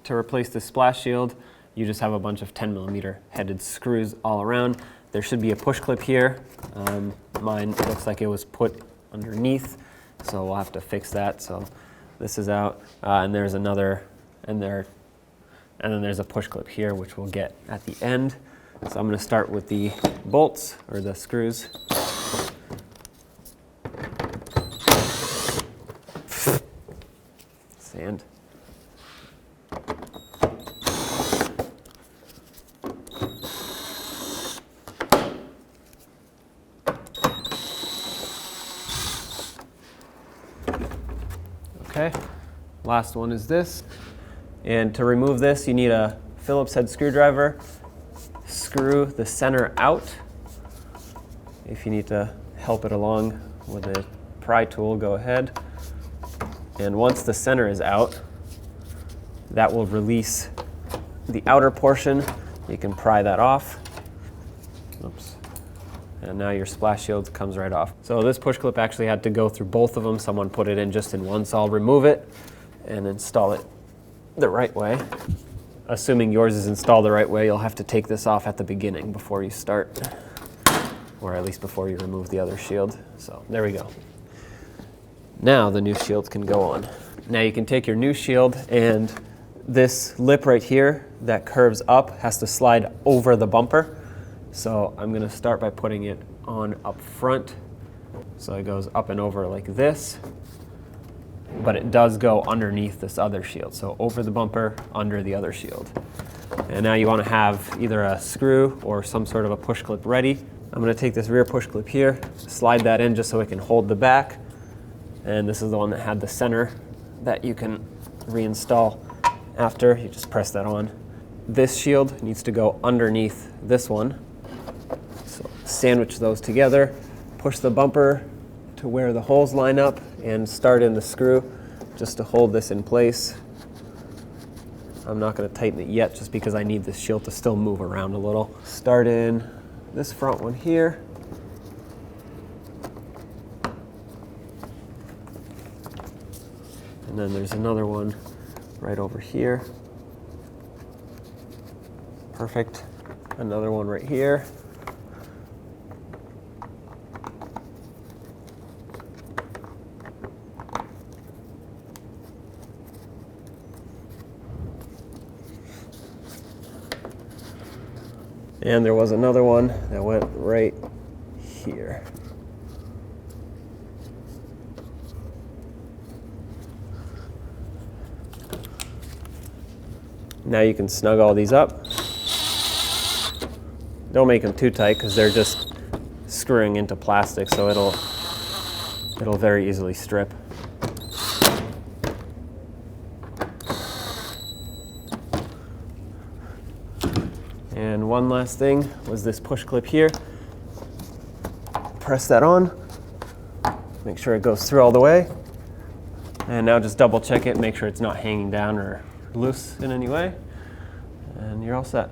to replace the splash shield, you just have a bunch of 10mm headed screws all around. There should be a push clip here. Mine looks like it was put underneath, so we'll have to fix that. So this is out, and there's another, and then there's a push clip here, which we'll get at the end. So I'm going to start with the bolts, or the screws. Sand. Okay, last one is this. And to remove this, you need a Phillips head screwdriver. Screw the center out. If you need to help it along with a pry tool, go ahead. And once the center is out, that will release the outer portion. You can pry that off. Oops. And now your splash shield comes right off. So this push clip actually had to go through both of them. Someone put it in just in one, so I'll remove it and install it the right way. Assuming yours is installed the right way, you'll have to take this off at the beginning before you start, or at least before you remove the other shield. So there we go. Now the new shield can go on. Now you can take your new shield, and this lip right here that curves up has to slide over the bumper. So I'm going to start by putting it on up front. So it goes up and over like this, but it does go underneath this other shield. So over the bumper, under the other shield. And now you want to have either a screw or some sort of a push clip ready. I'm going to take this rear push clip here, slide that in just so it can hold the back. And this is the one that had the center that you can reinstall after. You just press that on. This shield needs to go underneath this one. So sandwich those together, push the bumper to where the holes line up, and start in the screw just to hold this in place. I'm not going to tighten it yet just because I need this shield to still move around a little. Start in this front one here. And then there's another one right over here. Perfect. Another one right here. And there was another one that went right here. Now you can snug all these up. Don't make them too tight because they're just screwing into plastic, so it'll very easily strip. And one last thing was this push clip here. Press that on, make sure it goes through all the way. And now just double check it, make sure it's not hanging down or loose in any way. And you're all set.